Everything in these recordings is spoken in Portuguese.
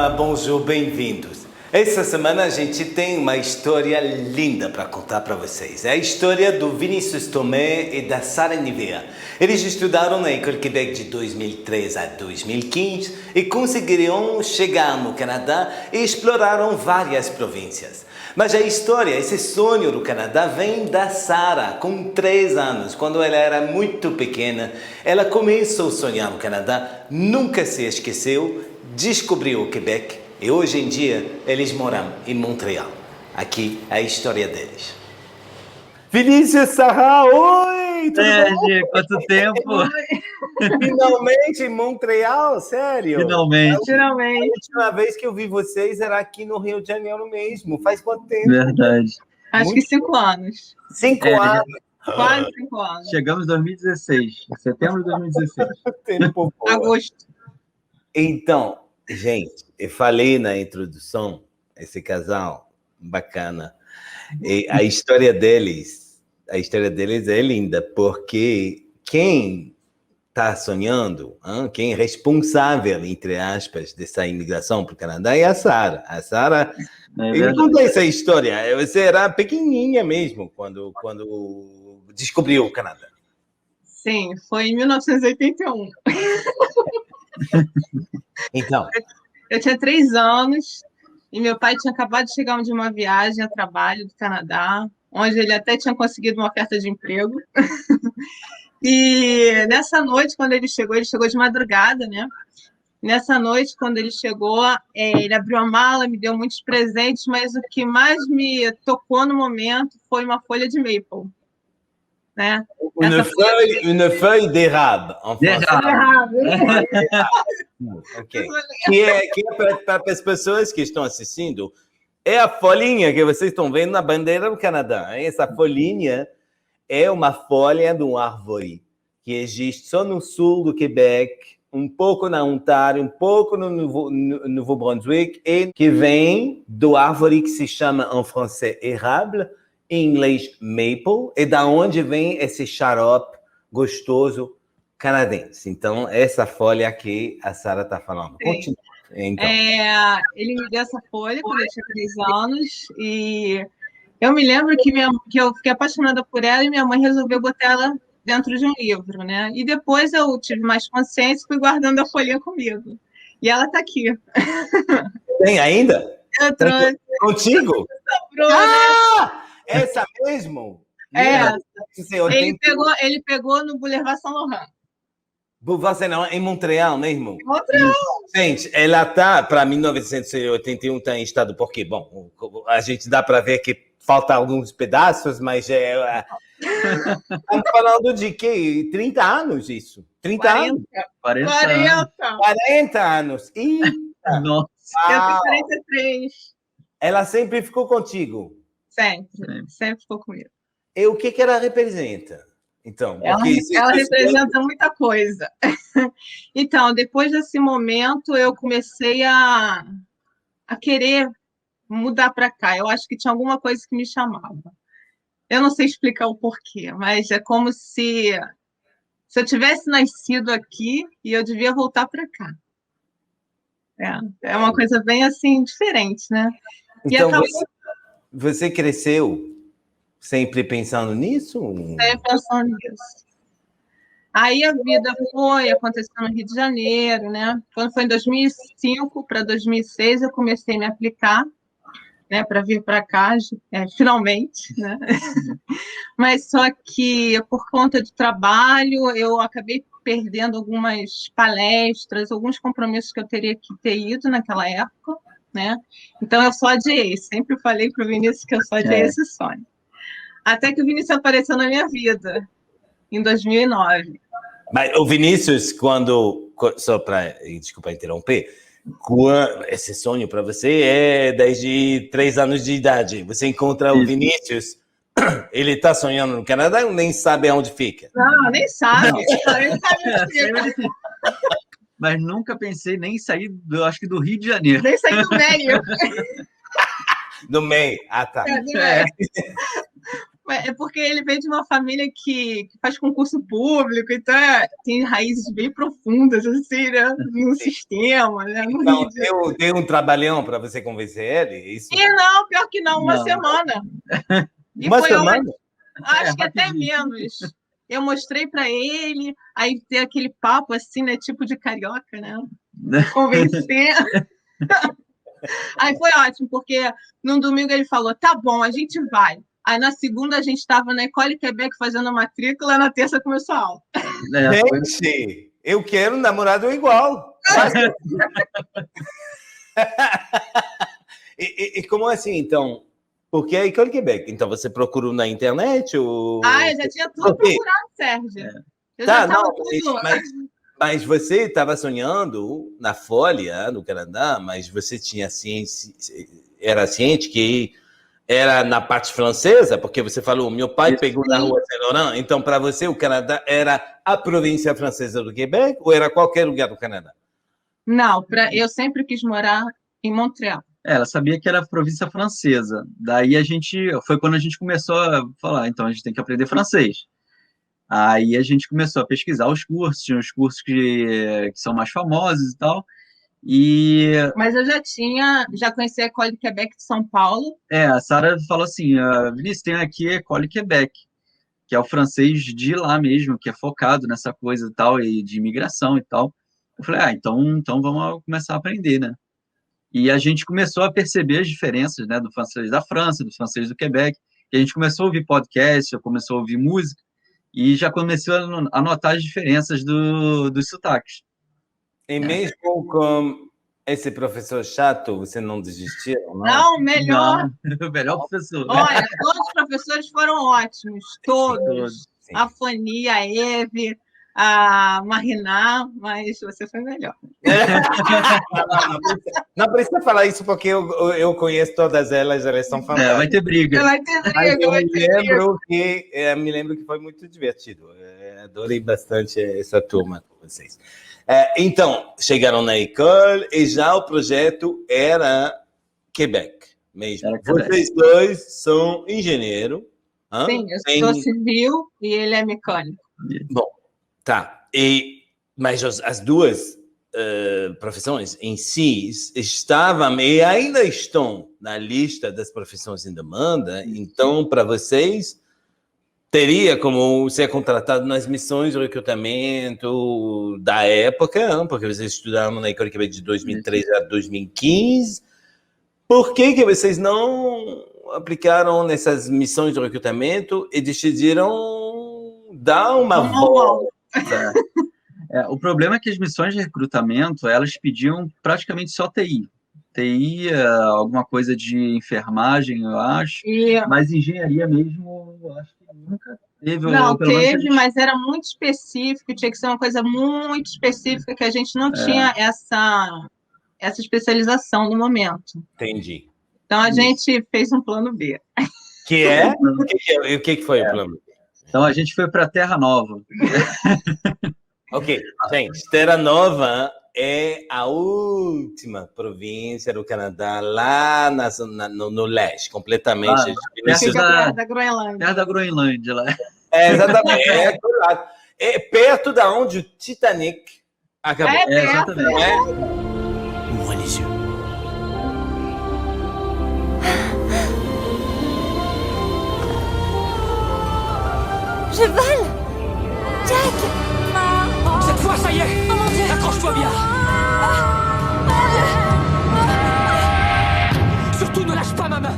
Olá, bonjour, bem-vindos. Essa semana a gente tem uma história linda para contar para vocês. É a história do Vinícius Tomé e da Sara Nivea. Eles estudaram na École Québec de 2013 a 2015 e conseguiram chegar no Canadá e exploraram várias províncias. Mas a história, esse sonho do Canadá vem da Sara, com 3 anos. Quando ela era muito pequena, ela começou a sonhar no Canadá, nunca se esqueceu, descobriu o Quebec e hoje em dia eles moram em Montreal. Aqui a história deles. Vinícius, Sara, oi! Tudo bom? Gi, quanto tempo! Finalmente em Montreal, sério? Finalmente. A última vez que eu vi vocês era aqui no Rio de Janeiro mesmo. Faz quanto tempo? Verdade. Acho que 5 anos. 5 anos. Quase 5 anos. Chegamos em 2016, setembro de 2016. Tempo bom. Agosto. Então, gente, eu falei na introdução, esse casal bacana, e a história deles é linda, porque quem está sonhando, quem é responsável, entre aspas, dessa imigração para o Canadá é a Sara. A Sara, me conta essa história, você era pequenininha mesmo quando descobriu o Canadá. Sim, foi em 1981. Então, eu tinha 3 anos e meu pai tinha acabado de chegar de uma viagem a trabalho do Canadá, onde ele até tinha conseguido uma oferta de emprego. E nessa noite, quando ele chegou de madrugada, né? Nessa noite, quando ele chegou, ele abriu a mala, me deu muitos presentes, mas o que mais me tocou no momento foi uma folha de maple. Né? Une feuille d'érable, en français. Okay. Que é para as pessoas que estão assistindo, é a folhinha que vocês estão vendo na bandeira do Canadá. Essa folhinha é uma folha de uma árvore que existe só no sul do Quebec, um pouco na Ontário, um pouco no Novo-Brunswick, e que vem do árvore que se chama em francês érable, em inglês maple, e da onde vem esse xarope gostoso canadense. Então, essa folha que a Sara está falando. Continua. Então. Ele me deu essa folha quando eu tinha 3 anos, e eu me lembro que eu fiquei apaixonada por ela e minha mãe resolveu botar ela dentro de um livro, né? E depois eu tive mais consciência e fui guardando a folhinha comigo. E ela está aqui. Tem ainda? Eu trouxe. Contigo? Sobrou, essa mesmo? Ele pegou no Boulevard Saint-Laurent. Você não, em Montreal mesmo? Em Montreal. Gente, ela tá para 1981 está em estado porque, bom, a gente dá para ver que falta alguns pedaços, mas estamos falando de que 30 anos isso? 30 anos? 40 anos. Nossa. Eu tenho 43. Ela sempre ficou contigo? Sempre ficou comigo. E o que ela representa? Então, ela representa muita coisa. Então, depois desse momento, eu comecei a querer mudar para cá. Eu acho que tinha alguma coisa que me chamava. Eu não sei explicar o porquê, mas é como se eu tivesse nascido aqui e eu devia voltar para cá. É uma coisa bem assim diferente, né? Então, você cresceu sempre pensando nisso? Sempre pensando nisso. Aí a vida aconteceu no Rio de Janeiro, né? Quando foi em 2005 para 2006, eu comecei a me aplicar, né, para vir para cá, finalmente, né? Mas só que por conta do trabalho, eu acabei perdendo algumas palestras, alguns compromissos que eu teria que ter ido naquela época, né? Então eu só adiei, sempre falei para o Vinícius que eu só adiei esse sonho. Até que o Vinícius apareceu na minha vida, em 2009. Mas o Vinícius, só para, desculpa interromper, esse sonho para você é desde 3 anos de idade. Você encontra o Vinícius, ele está sonhando no Canadá ou nem sabe aonde fica? Não, nem sabe. Nem sabe onde fica. Mas nunca pensei nem em sair, acho que do Rio de Janeiro. Nem sair do meio. Do meio, tá. Do meio. É porque ele veio de uma família que faz concurso público, então tem raízes bem profundas, assim, né? No sistema, né? No Então, Rio de Janeiro. deu um trabalhão para você convencer ele? Isso? E não, pior que não, uma Não. semana. E Uma foi semana? ótimo. Acho que até rapidinho. menos. Eu mostrei para ele, aí tem aquele papo assim, né? Tipo de carioca, né? Convencer. Aí foi ótimo, porque no domingo ele falou: tá bom, a gente vai. Aí na segunda a gente estava na École Quebec fazendo a matrícula, na terça começou a aula. Foi... Gente, eu quero um namorado igual. E como assim, então? Porque é École Quebec. Então você procurou na internet? Ou... Eu já tinha tudo procurado, Sérgio. Eu já estava tudo. Mas você estava sonhando na Folha, no Canadá, mas você tinha ciência, era ciente que era na parte francesa, porque você falou, meu pai pegou na rua Saint-Laurent, então para você o Canadá era a província francesa do Quebec ou era qualquer lugar do Canadá? Não, eu sempre quis morar em Montreal. Ela sabia que era a província francesa. Daí foi quando a gente começou a falar, então a gente tem que aprender francês. Aí a gente começou a pesquisar os cursos, tinha os cursos que são mais famosos e tal. Mas eu já conheci a École Quebec de São Paulo. A Sara falou assim, Vinícius, tem aqui a École Quebec, que é o francês de lá mesmo, que é focado nessa coisa e tal, e de imigração e tal. Eu falei, então vamos começar a aprender, né? E a gente começou a perceber as diferenças, né, do francês da França, do francês do Quebec, e a gente começou a ouvir podcast, começou a ouvir música, e já começou a notar as diferenças dos sotaques. E mesmo com esse professor chato, você não desistiu? Não, melhor. Não, o melhor professor. Olha, todos os professores foram ótimos, todos. Sim. A Fanny, a Eve, a Mariná, mas você foi melhor. Não precisa falar isso, porque eu conheço todas elas são fantásticas. Vai ter briga. Vai ter briga, eu me lembro que foi muito divertido. Adorei bastante essa turma com vocês. Então, chegaram na École e já o projeto era Quebec mesmo. Era Quebec. Vocês dois são engenheiro. Sim, eu sou civil e ele é mecânico. Bom, tá. Mas as duas profissões em si estavam e ainda estão na lista das profissões em demanda. Então, para vocês, teria como ser contratado nas missões de recrutamento da época, porque vocês estudaram na École Quebec de 2003 a 2015. Por que vocês não aplicaram nessas missões de recrutamento e decidiram dar uma volta? O problema é que as missões de recrutamento, elas pediam praticamente só TI. TI, alguma coisa de enfermagem, eu acho, mas engenharia mesmo, eu acho que nunca teve. Não, teve, mas era muito específico, tinha que ser uma coisa muito específica, que a gente não tinha essa especialização no momento. Entendi. Então, a gente fez um plano B. Que é? O que foi o plano B? Então, a gente foi para Terra Nova. Ok, gente, Terra Nova é a última província do Canadá, lá no leste, completamente. Perto da Groenlândia. Perto da Groenlândia, lá. Exatamente. É perto da onde o Titanic acabou. Exatamente. Ouvrez les yeux. Je vole! Jack! Cette fois, ça y est! Oh mon Dieu! Accroche-toi bien! Surtout ne lâche pas ma main!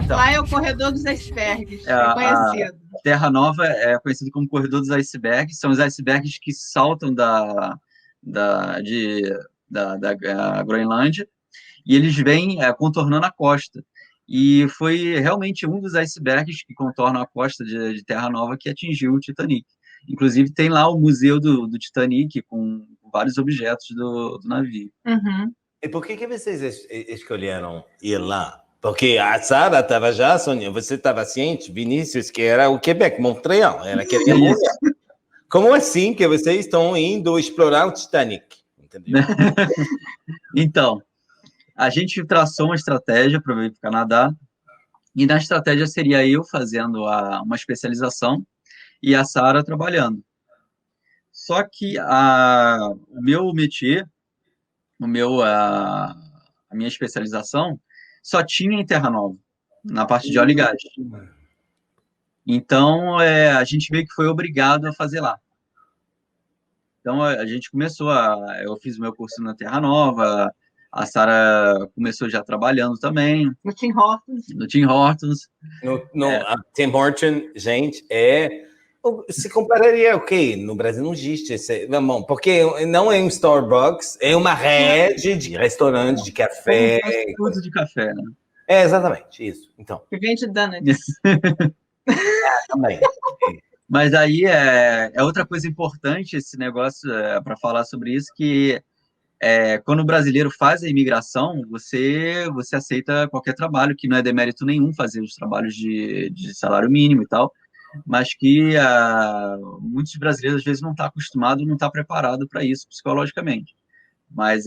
Então, lá é o Corredor dos Icebergs, é conhecido. A Terra Nova é conhecido como Corredor dos Icebergs, são os icebergs que saltam da Groenlândia e eles vêm contornando a costa. E foi realmente um dos icebergs que contornam a costa de Terra Nova que atingiu o Titanic. Inclusive, tem lá o museu do Titanic com vários objetos do navio. Uhum. E por que vocês escolheram ir lá? Porque a Sara estava já sonhando, você estava ciente, Vinícius, que era o Quebec, Montreal. Ela queria morrer. Como assim que vocês estão indo explorar o Titanic? Entendeu? Então, a gente traçou uma estratégia para vir para o Canadá E na estratégia seria eu fazendo uma especialização e a Sara trabalhando. Só que o meu métier, a minha especialização, só tinha em Terra Nova, na parte de óleo e gás. Então, a gente meio que foi obrigado a fazer lá. Então, a gente começou eu fiz o meu curso na Terra Nova, a Sara começou já trabalhando também. No Tim Hortons. No Tim Hortons. A Tim Hortons, gente, se compararia o quê? No Brasil não existe bom, porque não é um Starbucks, é uma rede de restaurantes, de café. Tudo de café, né? Exatamente, isso. Então. Que vende donuts. Também. Mas aí é outra coisa importante esse negócio para falar sobre isso, que quando o brasileiro faz a imigração, você aceita qualquer trabalho, que não é demérito nenhum fazer os trabalhos de salário mínimo e tal, mas que muitos brasileiros às vezes não estão acostumados, não estão preparados para isso psicologicamente. Mas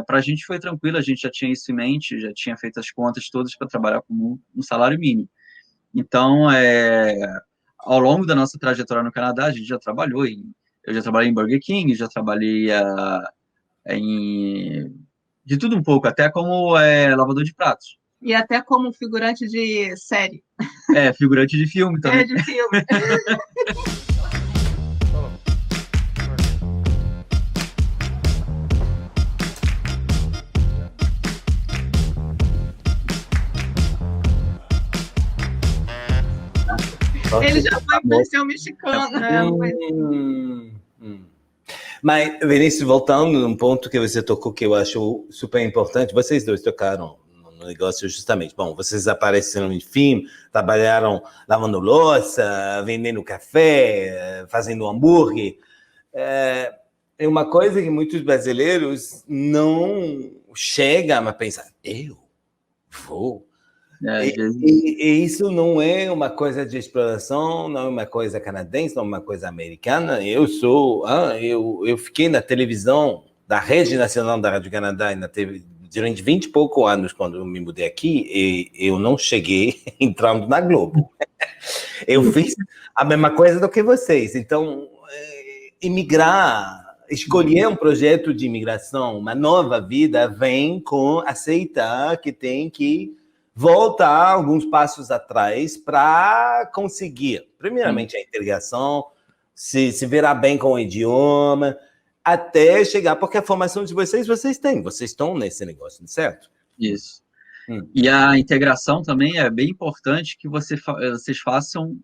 para a gente foi tranquilo, a gente já tinha isso em mente, já tinha feito as contas todas para trabalhar com um salário mínimo. Então, ao longo da nossa trajetória no Canadá, a gente já trabalhou eu já trabalhei em Burger King, já trabalhei de tudo um pouco, até como lavador de pratos. E até como figurante de série. Figurante de filme também. De filme. Ele já foi conhecer o mexicano, né? Mas, Vinícius, voltando num ponto que você tocou, que eu acho super importante, vocês dois tocaram no negócio justamente. Bom, vocês apareceram em filme, trabalharam lavando louça, vendendo café, fazendo hambúrguer. É uma coisa que muitos brasileiros não chegam a pensar, eu vou... E isso não é uma coisa de exploração, não é uma coisa canadense, não é uma coisa americana. Eu fiquei na televisão da Rede Nacional da Rádio Canadá durante 20 e poucos anos, quando eu me mudei aqui, e eu não cheguei entrando na Globo. Eu fiz a mesma coisa do que vocês. Então, escolher um projeto de imigração, uma nova vida, vem com aceitar que tem que voltar alguns passos atrás para conseguir, primeiramente, a integração, se virar bem com o idioma, até chegar, porque a formação de vocês têm, vocês estão nesse negócio, certo? Isso. E a integração também é bem importante que vocês façam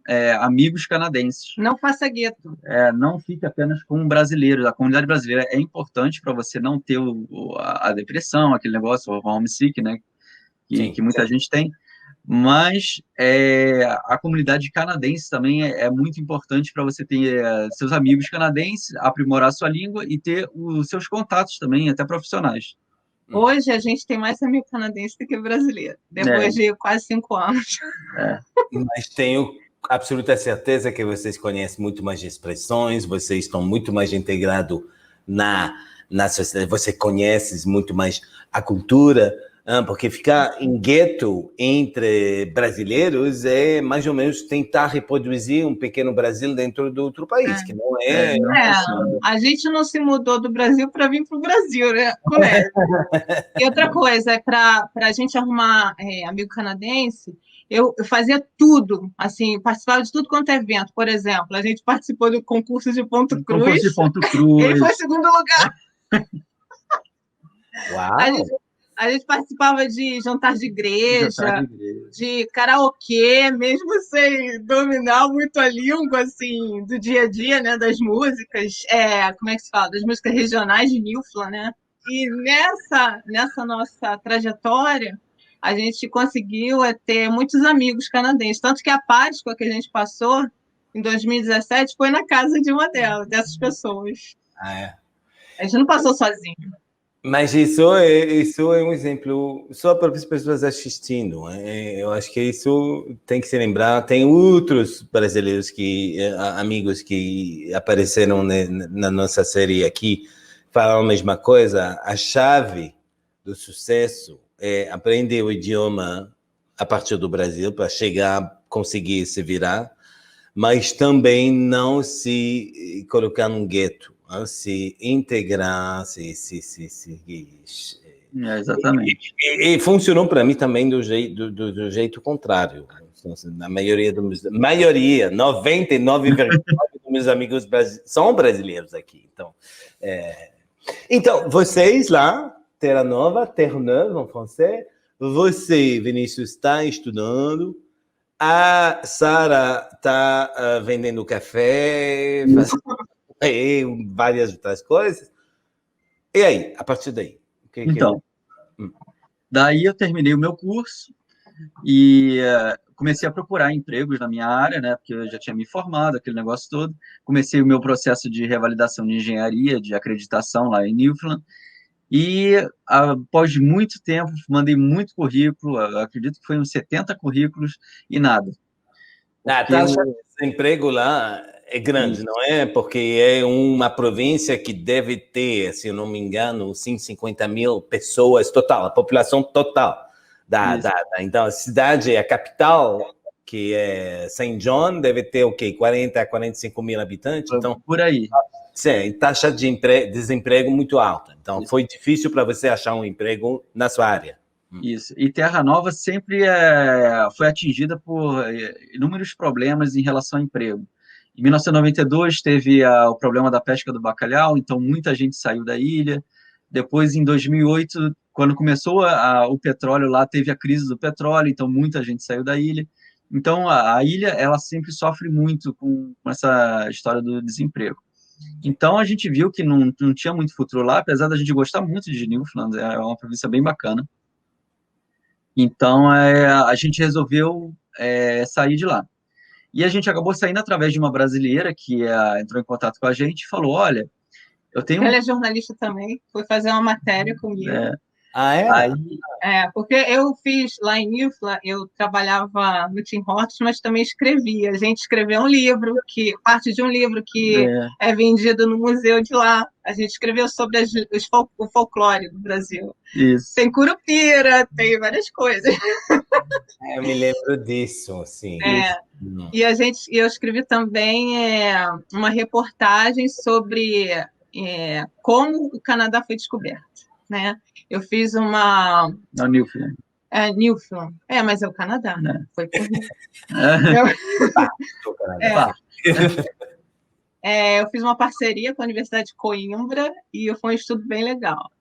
amigos canadenses. Não faça gueto. Não fique apenas com brasileiros. A comunidade brasileira é importante para você não ter a depressão, aquele negócio, o homesick, né? Que muita gente tem, mas a comunidade canadense também é muito importante para você ter seus amigos canadenses, aprimorar sua língua e ter os seus contatos também, até profissionais. Hoje a gente tem mais amigo canadense do que brasileiro, depois de quase 5 anos. Mas tenho absoluta certeza que vocês conhecem muito mais expressões, vocês estão muito mais integrados na sociedade, você conhece muito mais a cultura, porque ficar em gueto entre brasileiros é mais ou menos tentar reproduzir um pequeno Brasil dentro de outro país, que não é... A gente não se mudou do Brasil para vir para o Brasil, né? E outra coisa, para a gente arrumar amigo canadense, eu fazia tudo, assim, participava de tudo quanto é evento. Por exemplo, a gente participou do concurso de Ponto Cruz. Concurso de Ponto Cruz. Ele foi segundo lugar. Uau! A gente participava de jantar de igreja, de karaokê, mesmo sem dominar muito a língua, assim, do dia a dia, né, das músicas, como é que se fala? Das músicas regionais de Newfoundland, né? E nessa nossa trajetória, a gente conseguiu ter muitos amigos canadenses, tanto que a Páscoa que a gente passou em 2017 foi na casa de uma dessas pessoas. A gente não passou sozinho. Mas isso é um exemplo só para as pessoas assistindo. Eu acho que isso tem que se lembrar. Tem outros brasileiros amigos que apareceram na nossa série aqui, falam a mesma coisa. A chave do sucesso é aprender o idioma a partir do Brasil para chegar, conseguir se virar, mas também não se colocar num gueto, se integrar, Exatamente. E funcionou para mim também do jeito contrário. Na maioria 99,9% dos meus amigos são brasileiros aqui. Então, vocês lá, Terra Neuve em francês, você, Vinícius, está estudando, a Sara está vendendo café, várias outras coisas. E aí, a partir daí? Então, daí eu terminei o meu curso e comecei a procurar empregos na minha área, né? Porque eu já tinha me formado, aquele negócio todo. Comecei o meu processo de revalidação de engenharia, de acreditação lá em Newfoundland. E após muito tempo, mandei muito currículo, acredito que foi uns 70 currículos e nada. A taxa de desemprego lá é grande, não é? Porque é uma província que deve ter, se eu não me engano, 50 mil pessoas total, a população total. Então, a cidade, a capital, que é Saint John, deve ter o quê? 40 a 45 mil habitantes? Então, por aí. Sim, taxa de desemprego muito alta. Então, foi difícil para você achar um emprego na sua área. Isso. E Terra Nova sempre foi atingida por inúmeros problemas em relação ao emprego. Em 1992, teve o problema da pesca do bacalhau, então muita gente saiu da ilha. Depois, em 2008, quando começou o petróleo lá, teve a crise do petróleo, então muita gente saiu da ilha. Então, a ilha, ela sempre sofre muito com essa história do desemprego. Então, a gente viu que não tinha muito futuro lá, apesar da gente gostar muito de Newfoundland, é uma província bem bacana. Então, a gente resolveu sair de lá. E a gente acabou saindo através de uma brasileira que entrou em contato com a gente e falou, olha, eu tenho... Ela é jornalista também, foi fazer uma matéria comigo. Aí, porque eu fiz lá em Newfoundland, eu trabalhava no Tim Hortons, mas também escrevia. A gente escreveu um livro, parte de um livro que é vendido no museu de lá. A gente escreveu sobre o folclore do Brasil. Isso. Tem curupira, tem várias coisas. Eu me lembro disso, sim. E eu escrevi também uma reportagem sobre como o Canadá foi descoberto, né? Eu fiz uma... Newfoundland. Newfoundland. Mas é o Canadá, né? Foi por mim. Eu fiz uma parceria com a Universidade de Coimbra e foi um estudo bem legal.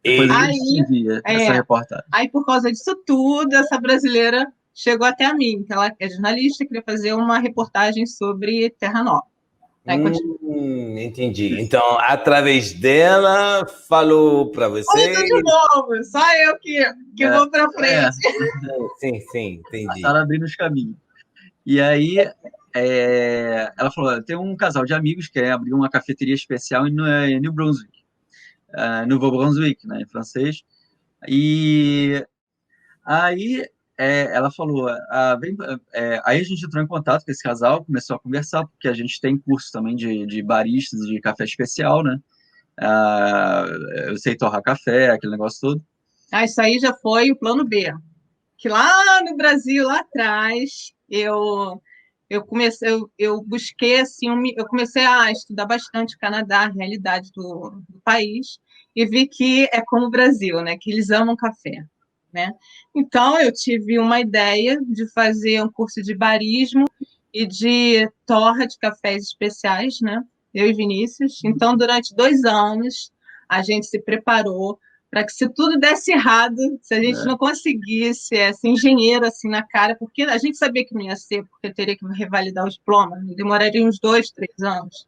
Essa reportagem. Aí, por causa disso tudo, essa brasileira chegou até a mim, que ela é jornalista, queria fazer uma reportagem sobre Terra Nova. Entendi. Então, através dela, falou para você... Olha, de novo, só eu que vou para frente. Sim, entendi. Ela abrindo os caminhos. E aí, ela falou, tem um casal de amigos que quer abrir uma cafeteria especial em New Brunswick. Nouveau Brunswick, né, em francês. E aí... ela falou, aí a gente entrou em contato com esse casal, começou a conversar, porque a gente tem curso também de baristas, de café especial, né? Eu sei torrar café, aquele negócio todo. Isso aí já foi o plano B, que lá no Brasil, lá atrás, eu busquei, assim, eu comecei a estudar bastante o Canadá, a realidade do país, e vi que é como o Brasil, né? Que eles amam café. Né? Então, eu tive uma ideia de fazer um curso de barismo e de torra de cafés especiais, né? Eu e Vinícius. Então, durante 2 anos, a gente se preparou para que, se tudo desse errado, se a gente não conseguisse ser engenheiro assim na cara, porque a gente sabia que não ia ser, porque teria que revalidar o diploma, demoraria uns 2, 3 anos.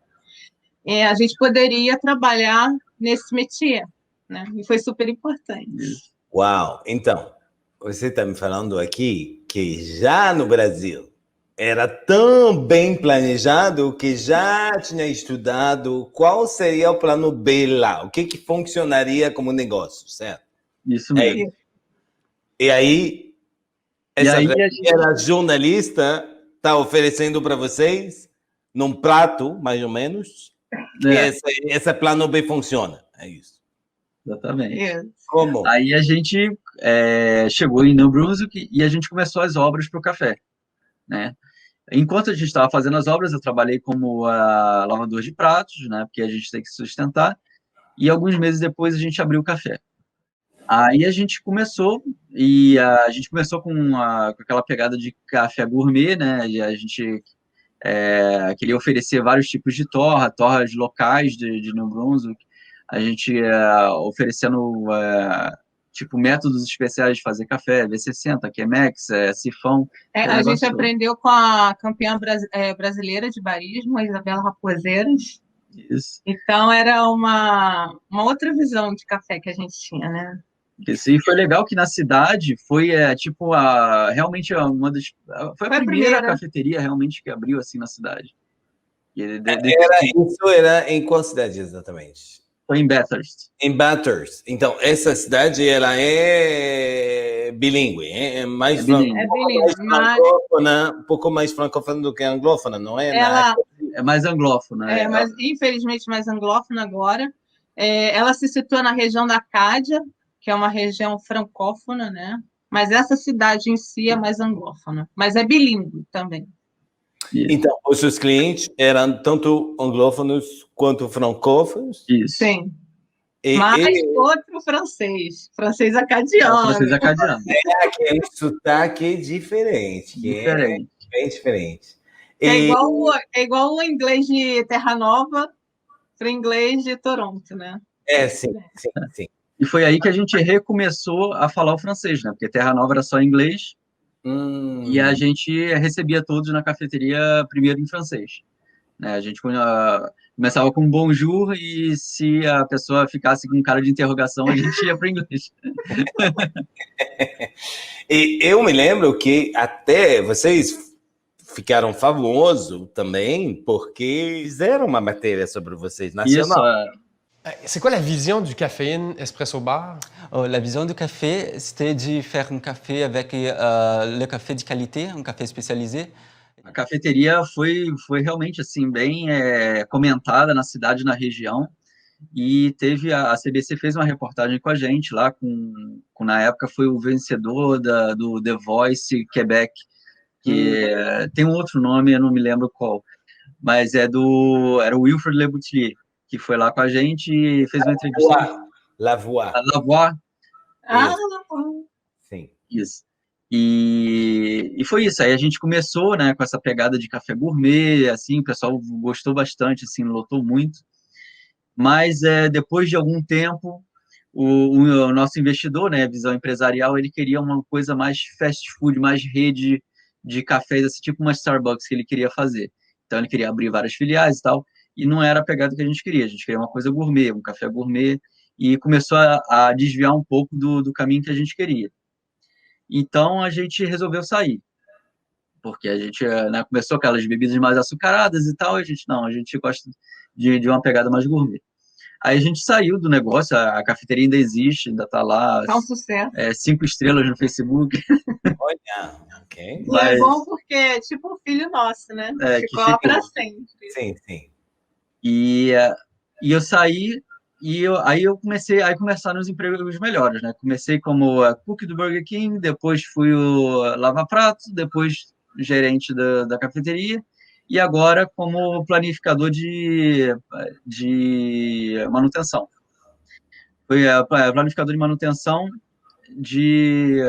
A gente poderia trabalhar nesse métier, né? E foi super importante. Uau! Então, você está me falando aqui que já no Brasil era tão bem planejado que já tinha estudado qual seria o plano B lá, o que funcionaria como negócio, certo? Isso mesmo. E aí, essa jornalista está oferecendo para vocês, num prato, mais ou menos, que esse plano B funciona. É isso. Exatamente. Como? Aí a gente chegou em New Brunswick e a gente começou as obras para o café, né? Enquanto a gente estava fazendo as obras, eu trabalhei como lavador de pratos, né? Porque a gente tem que sustentar. E alguns meses depois a gente abriu o café. Aí a gente começou, com aquela pegada de café gourmet, né? E a gente queria oferecer vários tipos de torras locais de New Brunswick. A gente oferecendo tipo métodos especiais de fazer café, V60, Chemex, sifão. A gente aprendeu com a campeã brasileira de barismo, a Isabela Raposeiras. Isso. Então era uma outra visão de café que a gente tinha, né? Isso, e foi legal que na cidade foi realmente foi a primeira cafeteria realmente que abriu assim na cidade. Isso era em qual cidade exatamente? Foi em Bathurst. Em Bathurst. Então, essa cidade, ela é bilíngue, é mais francófona, um pouco mais francófona do que anglófona, não é? É mais anglófona. Mas infelizmente mais anglófona agora. Ela se situa na região da Acádia, que é uma região francófona, né? Mas essa cidade em si é mais anglófona, mas é bilíngue também. Isso. Então, os seus clientes eram tanto anglófonos quanto francófonos? Isso. Sim. Outro francês acadiano. Francês acadiano. Que é um sotaque diferente. Bem diferente. É igual o inglês de Terra Nova para o inglês de Toronto, né? Sim. E foi aí que a gente recomeçou a falar o francês, né? Porque Terra Nova era só inglês. E a gente recebia todos na cafeteria primeiro em francês. Né? A gente começava com bonjour e se a pessoa ficasse com cara de interrogação, a gente ia para o inglês. E eu me lembro que até vocês ficaram famosos também porque fizeram uma matéria sobre vocês, nacional. Isso, C'est quoi la vision du Caféine Espresso Bar? La vision du café, c'était de faire un café avec le café de qualité, un café spécialisé. A cafeteria foi realmente assim bem comentada na cidade, na região, e teve a CBC fez uma reportagem com a gente lá, com na época foi o vencedor do The Voice Quebec, que tem um outro nome, eu não me lembro qual, mas era o Wilfred Le Boutelier, que foi lá com a gente e fez uma entrevista. Lavoie. Sim. Isso. E foi isso. Aí a gente começou, né, com essa pegada de café gourmet, assim, o pessoal gostou bastante, assim, lotou muito. Mas depois de algum tempo, o nosso investidor, né, visão empresarial, ele queria uma coisa mais fast food, mais rede de cafés, assim, tipo uma Starbucks que ele queria fazer. Então ele queria abrir várias filiais e tal. E não era a pegada que a gente queria uma coisa gourmet, um café gourmet, e começou a desviar um pouco do caminho que a gente queria. Então, a gente resolveu sair, porque a gente começou aquelas bebidas mais açucaradas e tal, a gente gosta de uma pegada mais gourmet. Aí a gente saiu do negócio, a cafeteria ainda existe, ainda está lá. Tá um sucesso. 5 estrelas no Facebook. Olha, ok. Mas... é bom porque é tipo um filho nosso, né? Ficou lá para sempre. Sim. E eu saí, aí começaram os empregos melhores, né? Comecei como cook do Burger King, depois fui o lava-prato, depois gerente da cafeteria, e agora como planificador de manutenção. Fui planificador de manutenção de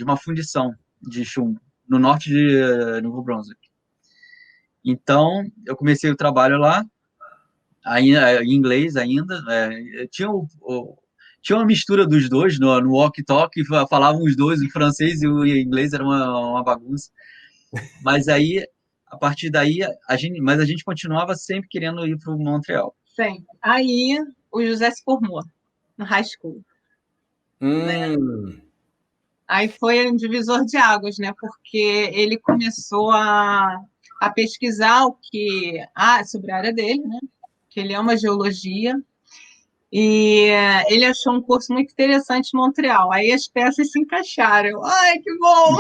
uma fundição de chumbo, no norte de Novo Brunswick. Então, eu comecei o trabalho lá, em inglês ainda, tinha uma mistura dos dois no walkie-talkie, falavam os dois, o francês e o inglês, era uma bagunça. Mas aí, a partir daí, a gente continuava sempre querendo ir para o Montreal. Sim. Aí, o José se formou no high school. Né? Aí foi um divisor de águas, né? Porque ele começou a pesquisar sobre a área dele, né? Que ele ama geologia, e ele achou um curso muito interessante em Montreal. Aí as peças se encaixaram. Ai, que bom!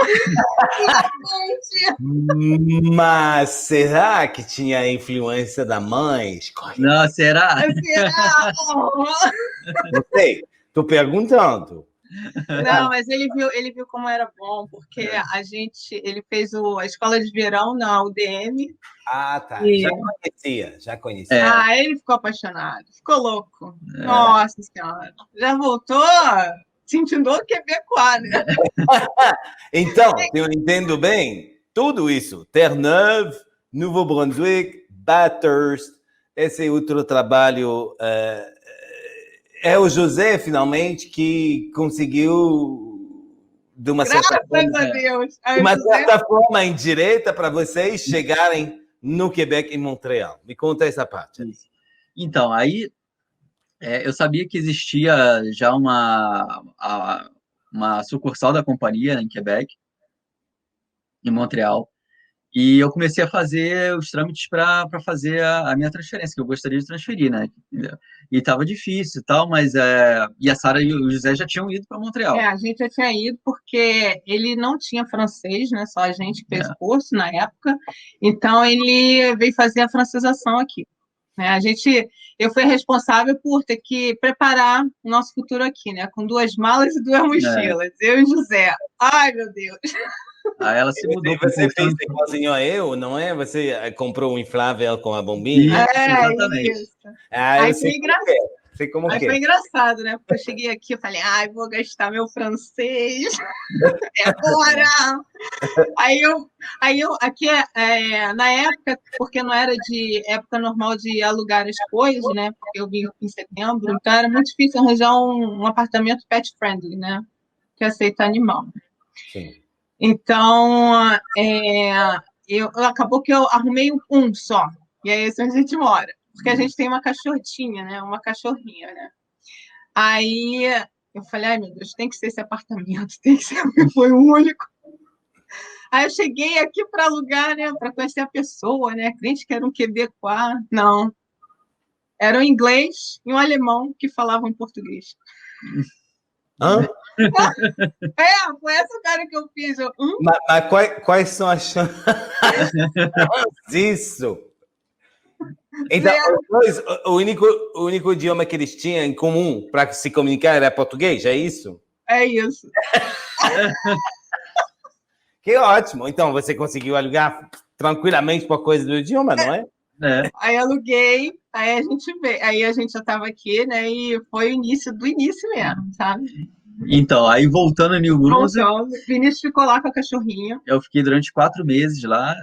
Mas será que tinha a influência da mãe? Não, será? Não sei, estou perguntando. Não, mas ele viu como era bom, porque ele fez a escola de verão na UDM. Ah, tá. E, Já conhecia. ele ficou apaixonado, ficou louco. Nossa Senhora. Já voltou sentindo o quebecois, né? Então, eu entendo bem tudo isso. Terre-Neuve, Nouveau-Brunswick, Bathurst, esse outro trabalho. É o José, finalmente, que conseguiu, de uma certa Graças forma, a Deus. de uma certa forma indireta, para vocês chegarem no Quebec e Montreal. Me conta essa parte. Então, aí eu sabia que existia já uma sucursal da companhia em Quebec, em Montreal, e eu comecei a fazer os trâmites para fazer a minha transferência, que eu gostaria de transferir, né? E estava difícil e tal, mas e a Sara e o José já tinham ido para Montreal. A gente já tinha ido porque ele não tinha francês, né? Só a gente que fez curso na época. Então, ele veio fazer a francização aqui. Né? Eu fui responsável por ter que preparar o nosso futuro aqui, né? Com 2 malas e 2 mochilas. Eu e José. Ai, meu Deus! Aí ela se mudou. Você fez igualzinho a eu, não é? Você comprou um inflável com a bombinha? Exatamente. Isso. Eu sei como que é. Foi engraçado, né? Porque eu cheguei aqui e falei, vou gastar meu francês. É agora! Aí eu aqui, na época, porque não era de época normal de alugar as coisas, né? Porque eu vim em setembro, então era muito difícil arranjar um apartamento pet friendly, né? Que aceita animal. Sim. Então, acabou que eu arrumei um só. E é esse onde a gente mora. Porque a gente tem uma cachorrinha, né? Uma cachorrinha, né? Aí eu falei, ai meu Deus, tem que ser esse apartamento, tem que ser, foi o único. Aí eu cheguei aqui para alugar, né? Para conhecer a pessoa, né? Crente que era um quebecois. Não. Era um inglês e um alemão que falavam português. Hã? Foi essa cara que eu fiz. Mas quais são as chances disso? Então, o único idioma que eles tinham em comum para se comunicar era português, é isso? É isso. Que ótimo. Então, você conseguiu alugar tranquilamente por coisa do idioma, não é? Aí aluguei, aí a gente já estava aqui, né? E foi o início do início mesmo, sabe? Então, aí voltando a New Brunswick... O Vinícius ficou lá com a cachorrinha. Eu fiquei durante 4 meses lá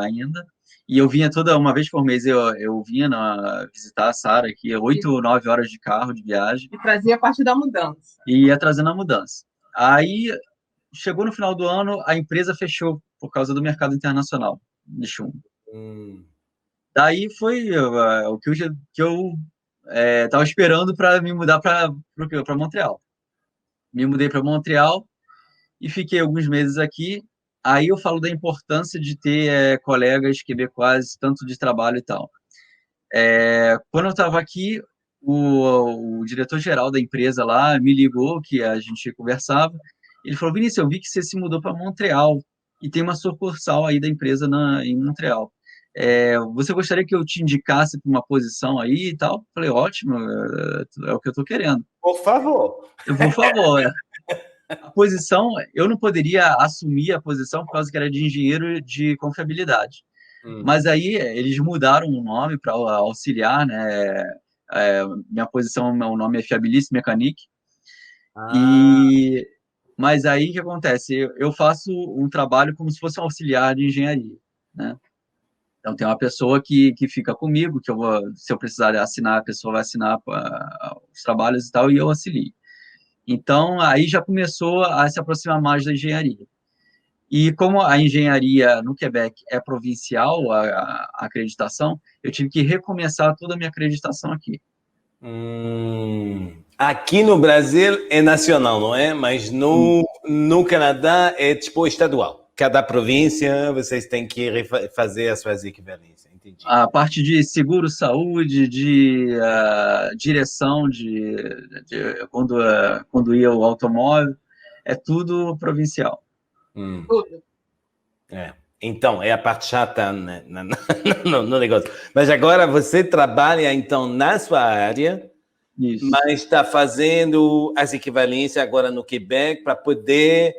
ainda. E eu vinha uma vez por mês, eu vinha visitar a Sara aqui, 8 ou 9 horas de carro de viagem. E trazia parte da mudança. E ia trazendo a mudança. Aí, chegou no final do ano, a empresa fechou por causa do mercado internacional de chumbo. Daí foi o que eu estava esperando para me mudar para Montreal. Me mudei para Montreal e fiquei alguns meses aqui. Aí eu falo da importância de ter colegas quebecois, tanto de trabalho e tal. Quando eu estava aqui, o diretor-geral da empresa lá me ligou, que a gente conversava. Ele falou, Vinícius, eu vi que você se mudou para Montreal e tem uma sucursal aí da empresa em Montreal. Você gostaria que eu te indicasse para uma posição aí e tal? Falei, ótimo, é o que eu estou querendo. Por favor. Por favor, A posição, eu não poderia assumir a posição por causa que era de engenheiro de confiabilidade. Mas aí eles mudaram o nome para auxiliar, né? Minha posição, meu nome é Fiabiliste Mécanique. Mas aí o que acontece? Eu faço um trabalho como se fosse um auxiliar de engenharia, né? Então tem uma pessoa que fica comigo, que se eu precisar assinar, a pessoa vai assinar os trabalhos e tal, e eu auxilio. Então, aí já começou a se aproximar mais da engenharia. E como a engenharia no Quebec é provincial, a acreditação, eu tive que recomeçar toda a minha acreditação aqui. Aqui no Brasil é nacional, não é? Mas no Canadá é tipo estadual. Cada província, vocês têm que fazer as suas equivalências. Entendi. A parte de seguro-saúde, de direção, quando ia o automóvel, é tudo provincial. Tudo. Então, é a parte chata no negócio. Mas agora você trabalha, então, na sua área, Isso. mas está fazendo as equivalências agora no Quebec para poder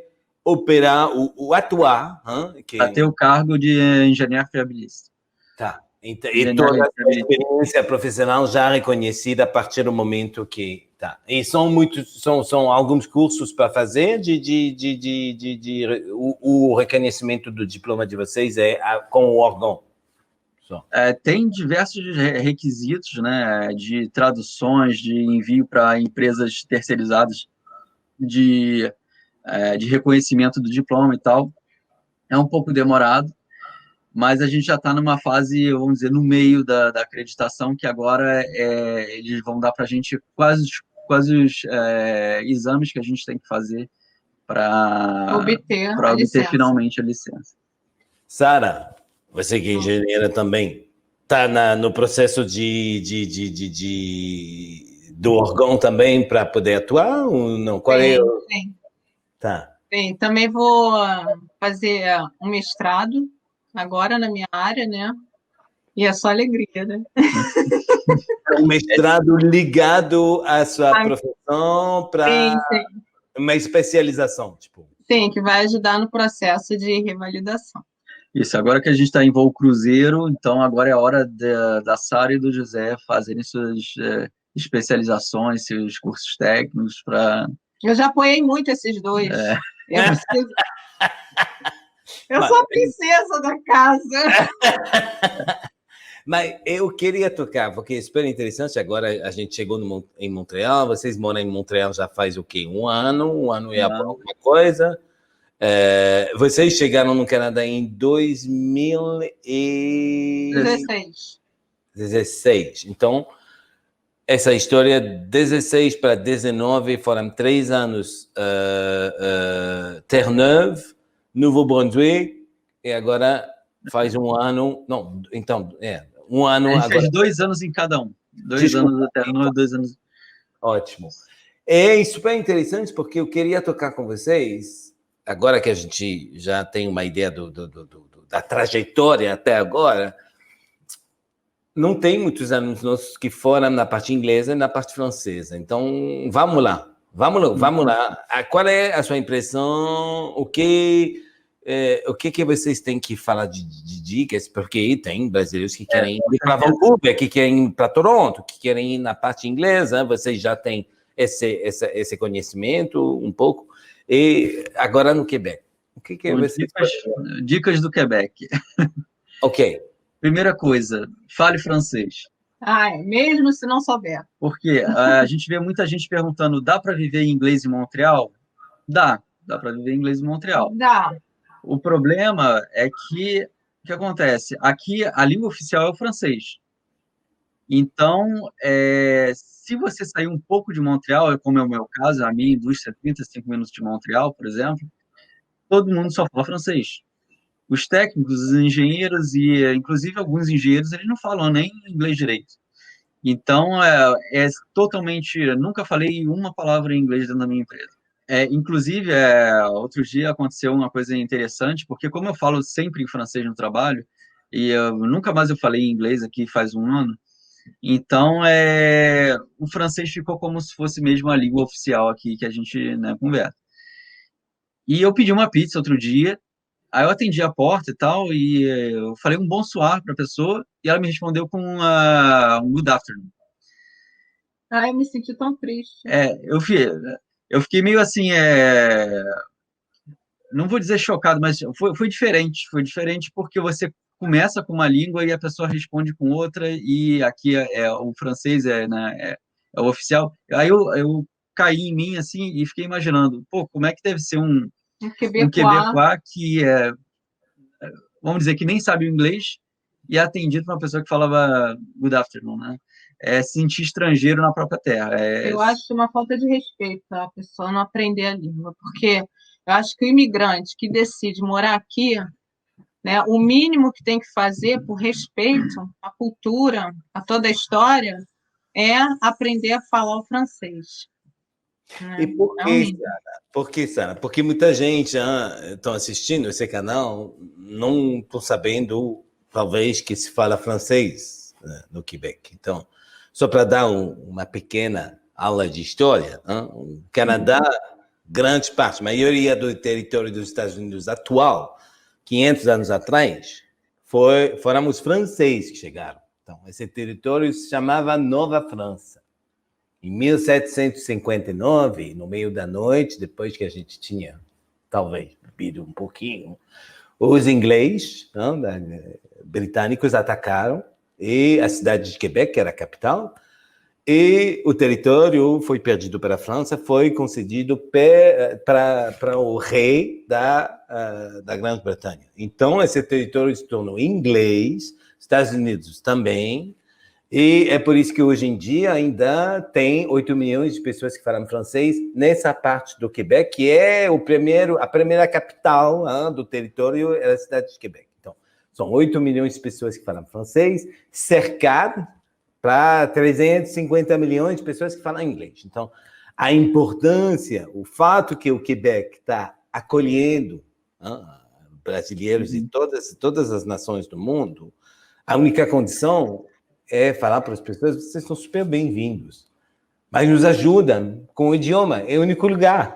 operar, atuar, que Para ter o cargo de engenheiro fiabilista. tá. Então, e Engenheiro toda a fiabilista. experiência profissional já reconhecida a partir do momento que tá. E são alguns cursos para fazer o reconhecimento do diploma de vocês com o órgão. Tem diversos requisitos, né, de traduções, de envio para empresas terceirizadas de reconhecimento do diploma e tal. É um pouco demorado, mas a gente já está numa fase, vamos dizer, no meio da acreditação, que agora eles vão dar para a gente quase os exames que a gente tem que fazer para obter finalmente a licença. Sara, você que é engenheira também, está no processo do órgão também para poder atuar ou não? Qual é? Sim. Tá. Bem, também vou fazer um mestrado agora na minha área, né? E é só alegria, né? Um mestrado ligado à sua profissão para uma especialização, tipo. Sim, que vai ajudar no processo de revalidação. Isso, agora que a gente está em voo cruzeiro, então agora é a hora da Sara e do José fazerem suas especializações, seus cursos técnicos para... Eu já apoiei muito esses dois. Eu sou a princesa da casa. Mas eu queria tocar, porque é super interessante, agora a gente chegou em Montreal, vocês moram em Montreal já faz o quê? Um ano e alguma coisa. Vocês chegaram no Canadá em 2016. Então, essa história, 16 para 19, foram 3 anos Terre-Neuve, Nouveau-Brunswick, e agora faz um ano... Não, então, um ano... A gente agora... fez 2 anos em cada um. 2 anos da Terre-Neuve, 2 anos... Ótimo. É super interessante, porque eu queria tocar com vocês, agora que a gente já tem uma ideia da trajetória até agora, não tem muitos alunos nossos que foram na parte inglesa e na parte francesa. Então, vamos lá. Qual é a sua impressão? O que vocês têm que falar de dicas? Porque tem brasileiros que querem ir para Vancouver, que querem ir para Toronto, que querem ir na parte inglesa. Vocês já têm esse conhecimento um pouco. E agora no Quebec. O que vocês... Dicas do Quebec. Ok. Primeira coisa, fale francês. Mesmo se não souber. Porque a gente vê muita gente perguntando, dá para viver em inglês em Montreal? Dá para viver em inglês em Montreal. Dá. O problema é que, o que acontece? Aqui, a língua oficial é o francês. Então, se você sair um pouco de Montreal, como é o meu caso, a minha indústria, 35 minutos de Montreal, por exemplo, todo mundo só fala francês. Os técnicos, os engenheiros e, inclusive, alguns engenheiros, eles não falam nem inglês direito. Então, totalmente... Nunca falei uma palavra em inglês dentro da minha empresa. Inclusive, outro dia aconteceu uma coisa interessante, porque como eu falo sempre em francês no trabalho, e nunca mais eu falei em inglês aqui faz um ano, então o francês ficou como se fosse mesmo a língua oficial aqui que a gente, né, conversa. E eu pedi uma pizza outro dia, aí eu atendi a porta e tal, e eu falei um bonsoir para a pessoa, e ela me respondeu com um good afternoon. Eu me senti tão triste. Eu fiquei meio assim, não vou dizer chocado, mas foi diferente. Foi diferente porque você começa com uma língua e a pessoa responde com outra, e aqui o francês é o oficial. Aí eu caí em mim assim e fiquei imaginando, como é que deve ser um quebecois que vamos dizer que nem sabe o inglês e é atendido por uma pessoa que falava good afternoon, né? Se sentir estrangeiro na própria terra. Eu acho uma falta de respeito a pessoa não aprender a língua, porque eu acho que o imigrante que decide morar aqui, né, o mínimo que tem que fazer por respeito à cultura, a toda a história, é aprender a falar o francês. E por que, Sara? Porque muita gente está assistindo esse canal não estão sabendo, talvez, que se fala francês, né, no Quebec. Então, Só para dar uma pequena aula de história, o Canadá, grande parte, a maioria do território dos Estados Unidos atual, 500 anos atrás, foram os franceses que chegaram. Então, esse território se chamava Nova França. Em 1759, no meio da noite, depois que a gente tinha, talvez, bebido um pouquinho, os ingleses, britânicos, atacaram e a cidade de Quebec, que era a capital, e o território foi perdido para a França, foi concedido para o rei da Grã-Bretanha. Então, esse território se tornou inglês, Estados Unidos também, e é por isso que hoje em dia ainda tem 8 milhões de pessoas que falam francês nessa parte do Quebec, que é a primeira capital do território, é a cidade de Quebec. Então, são 8 milhões de pessoas que falam francês, cercado para 350 milhões de pessoas que falam inglês. Então, a importância, o fato que o Quebec está acolhendo brasileiros de todas as nações do mundo, a única condição é falar para as pessoas: vocês são super bem-vindos, mas nos ajudam com o idioma. É o único lugar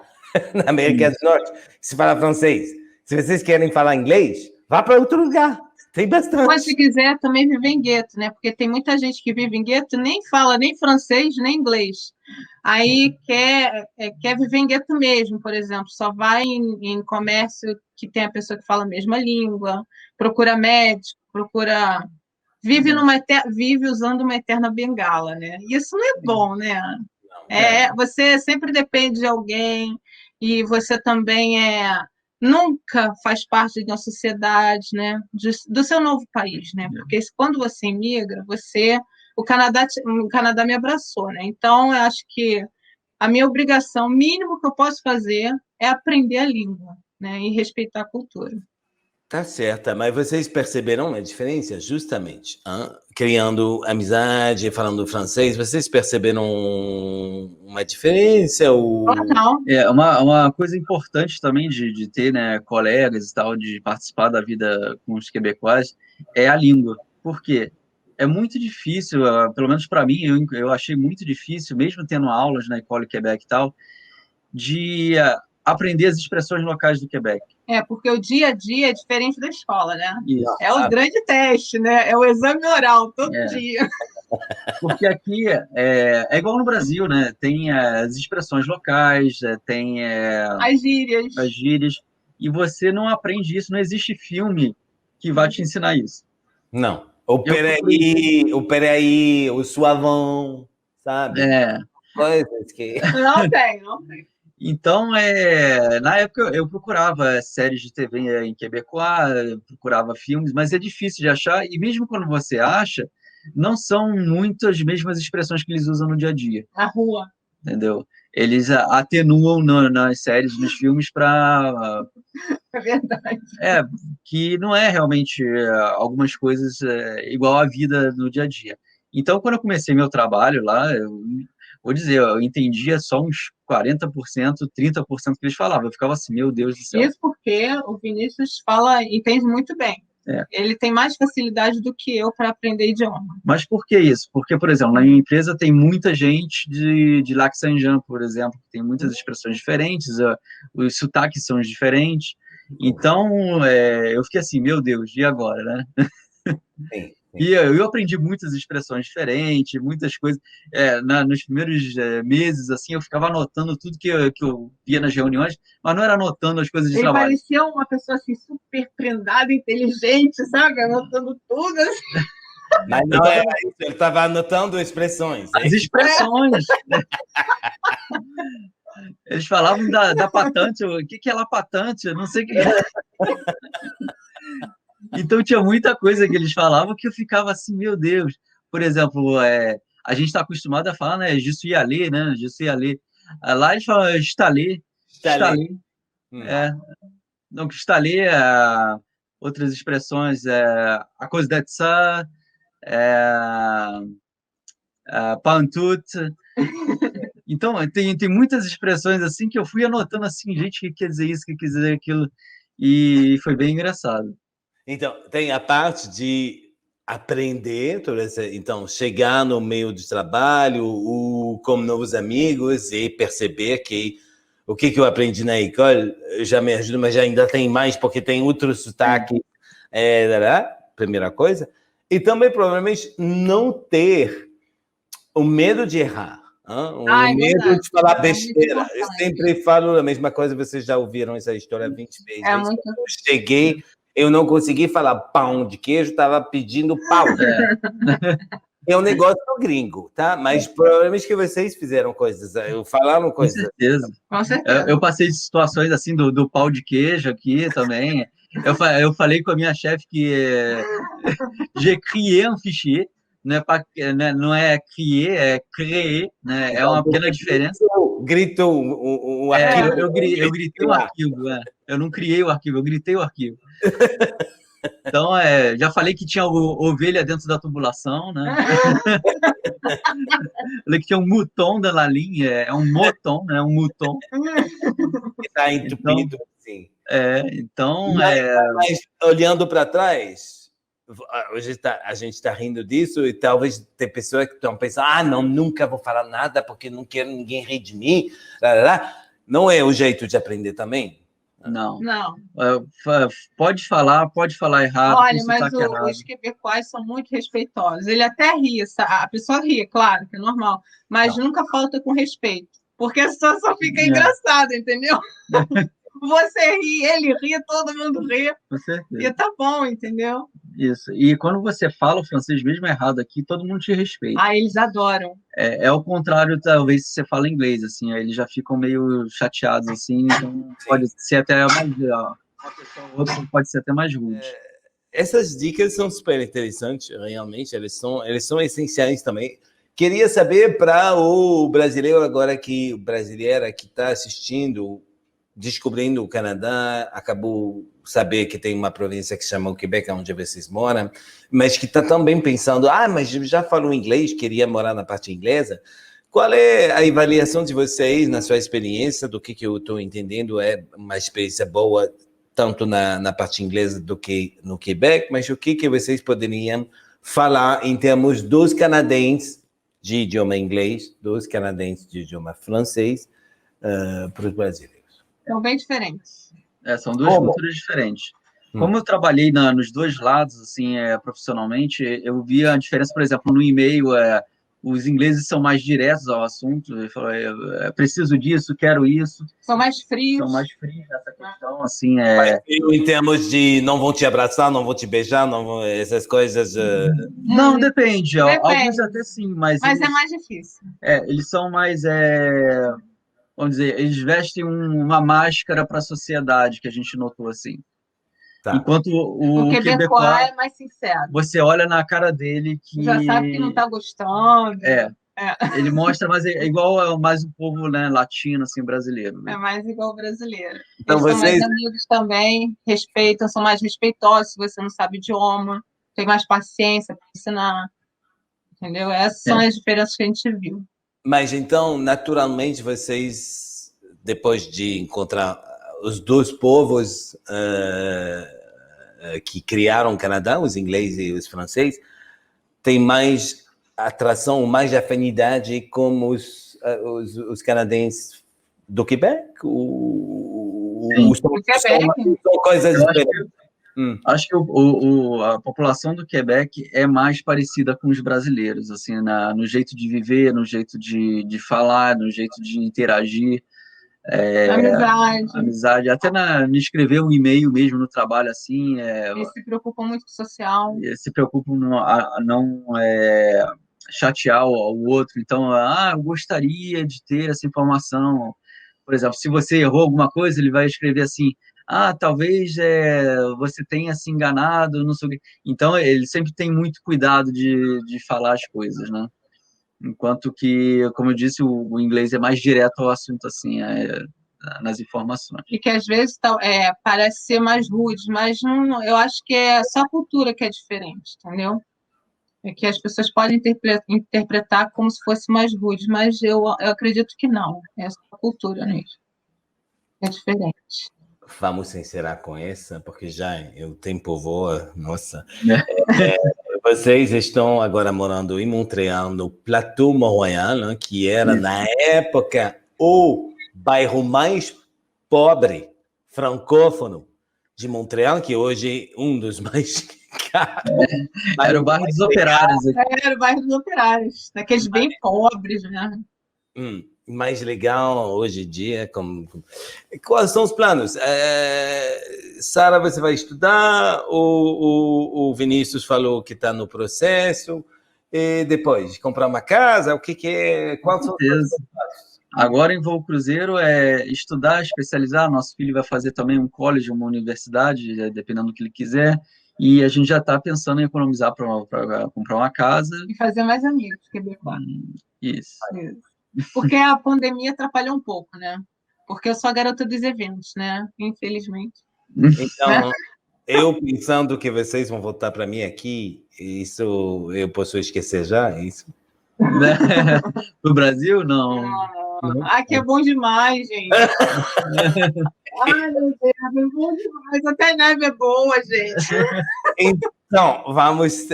na América do Norte que se fala francês. Se vocês querem falar inglês, vá para outro lugar. Tem bastante. Mas se quiser também viver em gueto, né? Porque tem muita gente que vive em gueto, nem fala nem francês, nem inglês. Aí quer viver em gueto mesmo, por exemplo. Só vai em comércio que tem a pessoa que fala a mesma língua, procura médico, vive usando uma eterna bengala, né? Isso não é bom, né? Você sempre depende de alguém e você também nunca faz parte de uma sociedade, né? Do seu novo país, né? Porque quando você imigra, o Canadá me abraçou, né? Então, eu acho que a minha obrigação, o mínimo que eu posso fazer é aprender a língua, né? E respeitar a cultura. Tá certa, mas vocês perceberam a diferença, justamente, criando amizade, falando francês, vocês perceberam uma diferença? Não. Uma coisa importante também de ter, né, colegas e tal, de participar da vida com os quebecois, é a língua. Por quê? É muito difícil, pelo menos para mim, eu achei muito difícil, mesmo tendo aulas na École Québec e tal, de aprender as expressões locais do Quebec. Porque o dia a dia é diferente da escola, né? Isso. É o grande teste, né? É o exame oral, todo dia. Porque aqui é igual no Brasil, né? Tem as expressões locais, tem as gírias. E você não aprende isso, não existe filme que vai te ensinar isso. Não. O peraí, o suavão, sabe? Coisas que... Não tem. Então, na época eu procurava séries de TV em quebecois, procurava filmes, mas é difícil de achar, e mesmo quando você acha, não são muitas mesmas expressões que eles usam no dia a dia. Na rua. Entendeu? Eles atenuam nas séries, nos filmes para... É verdade. Que não é realmente algumas coisas igual à vida no dia a dia. Então, quando eu comecei meu trabalho lá, vou dizer, eu entendia só uns 40%, 30% que eles falavam. Eu ficava assim, meu Deus do céu. Isso porque o Vinícius entende muito bem. Ele tem mais facilidade do que eu para aprender idioma. Mas por que isso? Porque, por exemplo, na minha empresa tem muita gente de Lac-Saint-Jean, por exemplo, que tem muitas expressões diferentes, os sotaques são diferentes. Então, eu fiquei assim, meu Deus, e agora, né? Sim. E eu aprendi muitas expressões diferentes, muitas coisas. Nos primeiros meses, assim, eu ficava anotando tudo que eu via nas reuniões, mas não era anotando as coisas de trabalho. Ele parecia uma pessoa assim, super prendada, inteligente, sabe? Anotando tudo. Assim. Mas não era isso, ele estava anotando expressões. As expressões. Eles falavam da patente, o que é la patente? Eu não sei o que é. Então, tinha muita coisa que eles falavam que eu ficava assim, meu Deus. Por exemplo, a gente está acostumado a falar, né, je suis allé, né, je suis allé. Lá eles falam estalé. Donc, estalé, outras expressões, a cause d'être ça, pantoute. Então, tem muitas expressões assim que eu fui anotando assim, gente, o que quer dizer isso, o que quer dizer aquilo, e foi bem engraçado. Então, tem a parte de aprender, então, chegar no meio de trabalho, com novos amigos e perceber que o que eu aprendi na escola já me ajuda, mas já ainda tem mais, porque tem outro sotaque, primeira coisa. E também, provavelmente, não ter o medo de errar, o medo de falar besteira. Eu sempre falo a mesma coisa, vocês já ouviram essa história 20 vezes. Muito... Eu cheguei, eu não consegui falar pão de queijo, estava pedindo pau. É um negócio gringo, tá? Mas provavelmente que vocês fizeram coisas, falaram coisas. Com certeza. Eu passei situações assim do pau de queijo aqui também. Eu falei com a minha chefe que j'ai crié um fichier, não é crier, é créer, né? É uma pequena diferença. Gritou o arquivo. Eu gritei o arquivo, eu não criei o arquivo, eu gritei o arquivo. Então, já falei que tinha ovelha dentro da tubulação, né? Falei que tinha um mouton dentro da linha, é um moton, né? Um mouton. Está entupido, então, sim. Mas olhando para trás, hoje a gente está rindo disso e talvez tem pessoas que estão pensando, não, nunca vou falar nada porque não quero ninguém rir de mim. Não é o jeito de aprender também? Não. Pode falar errado. Olha, mas os quebecois são muito respeitosos. Ele até ri, a pessoa ri, claro, que é normal, mas nunca falta com respeito, porque a situação fica engraçada, entendeu? Você ri, ele ri, todo mundo ri. Com certeza. E tá bom, entendeu? Isso. E quando você fala o francês mesmo errado aqui, todo mundo te respeita. Eles adoram. É o contrário, talvez, se você fala inglês, assim, aí eles já ficam meio chateados, assim, então pode ser até mais... Uma pessoa ou outra pode ser até mais rude. Essas dicas são super interessantes, realmente, eles são essenciais também. Queria saber para o brasileiro agora que está assistindo, descobrindo o Canadá, acabou saber que tem uma província que se chama o Quebec, onde vocês moram, mas que está também pensando, mas já falou inglês, queria morar na parte inglesa. Qual é a avaliação de vocês, na sua experiência, do que eu estou entendendo? É uma experiência boa, tanto na parte inglesa do que no Quebec, mas o que vocês poderiam falar em termos dos canadenses de idioma inglês, dos canadenses de idioma francês, para os brasileiros? São bem diferentes. São duas culturas diferentes. Como eu trabalhei nos dois lados, assim, profissionalmente, eu vi a diferença, por exemplo, no e-mail, os ingleses são mais diretos ao assunto, preciso disso, quero isso. São mais frios. São mais frios nessa questão, assim. Mais frio em termos de não vão te abraçar, não vão te beijar, essas coisas... Não, depende. Alguns até sim, mas eles, é mais difícil. Eles são mais... Vamos dizer, eles vestem uma máscara para a sociedade, que a gente notou assim. Tá. Enquanto o quebecois é mais sincero. Você olha na cara dele que... Já sabe que não está gostando. Ele mostra, mas é igual mais o povo, né, latino, assim, brasileiro. Né? É mais igual o brasileiro. Então, eles são mais amigos também, respeitam, são mais respeitosos se você não sabe o idioma, tem mais paciência para ensinar. Entendeu? Essas são as diferenças que a gente viu. Mas, então, naturalmente, vocês, depois de encontrar os dois povos que criaram o Canadá, os ingleses e os franceses, tem mais atração, mais afinidade com os canadenses do Quebec? São coisas diferentes. Acho que a população do Quebec é mais parecida com os brasileiros, assim, no jeito de viver, no jeito de falar, no jeito de interagir. Amizade. Até no escrever um e-mail mesmo no trabalho, assim. Eles se preocupam muito com o social. Eles se preocupam não chatear o outro. Então, eu gostaria de ter essa informação. Por exemplo, se você errou alguma coisa, ele vai escrever assim, talvez você tenha se enganado, não sei o quê. Então, ele sempre tem muito cuidado de falar as coisas, né? Enquanto que, como eu disse, o inglês é mais direto ao assunto, assim, nas informações. E que, às vezes, parece ser mais rude, mas não, eu acho que é só a cultura que é diferente, entendeu? É que as pessoas podem interpretar como se fosse mais rude, mas eu acredito que não. É só a cultura mesmo. É diferente. Vamos encerrar com essa, porque já o tempo voa. Nossa. Vocês estão agora morando em Montreal, no Plateau Mont-Royal, né, que era, na época, o bairro mais pobre, francófono de Montreal, que hoje é um dos mais caros. Era o bairro dos operários aqui. Era o bairro dos operários, daqueles bem pobres, né? Mais legal hoje em dia. Quais são os planos? Sara, você vai estudar? O Vinícius falou que está no processo. E depois, comprar uma casa? O que é? Quais são os planos? Agora em voo cruzeiro é estudar, especializar. Nosso filho vai fazer também um college, uma universidade, dependendo do que ele quiser. E a gente já está pensando em economizar para comprar uma casa. E fazer mais amigos, quebecois. Isso. Porque a pandemia atrapalhou um pouco, né? Porque eu sou a garota dos eventos, né? Infelizmente. Então, eu pensando que vocês vão voltar para mim aqui, isso eu posso esquecer já? Isso? No Brasil, não. Ai, que é bom demais, gente. Ai, meu Deus, é bom demais. Até neve é boa, gente. Então, vamos.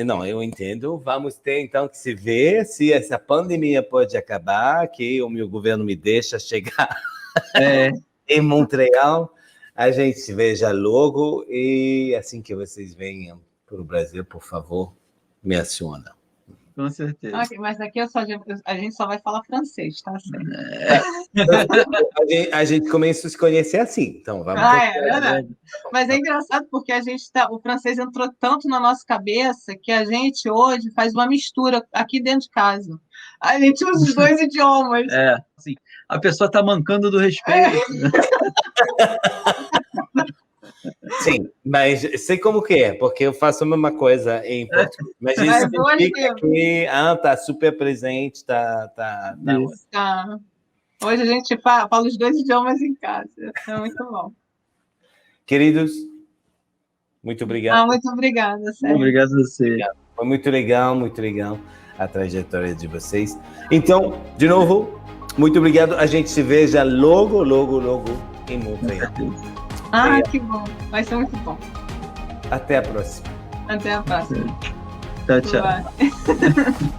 Não, eu entendo. Vamos ter, então, que se ver se essa pandemia pode acabar, que o meu governo me deixa chegar em Montreal. A gente se veja logo e assim que vocês venham para o Brasil, por favor, me aciona. Com certeza. Okay, mas aqui a gente só vai falar francês, tá certo? A gente começa a se conhecer assim, então vamos. É verdade. Mas é engraçado porque o francês entrou tanto na nossa cabeça que a gente hoje faz uma mistura aqui dentro de casa. A gente usa os dois idiomas. Assim, a pessoa está mancando do respeito. Sim, mas sei como que é, porque eu faço a mesma coisa em português. Mas isso significa que tá super presente, tá. Hoje a gente fala os dois idiomas em casa. É muito bom. Queridos, muito obrigado. Muito obrigada, Sérgio. Obrigado a você. Foi muito legal a trajetória de vocês. Então, de novo, muito obrigado. A gente se veja logo em Montreal. Que bom. Vai ser muito bom. Até a próxima. Até a próxima. Tchau.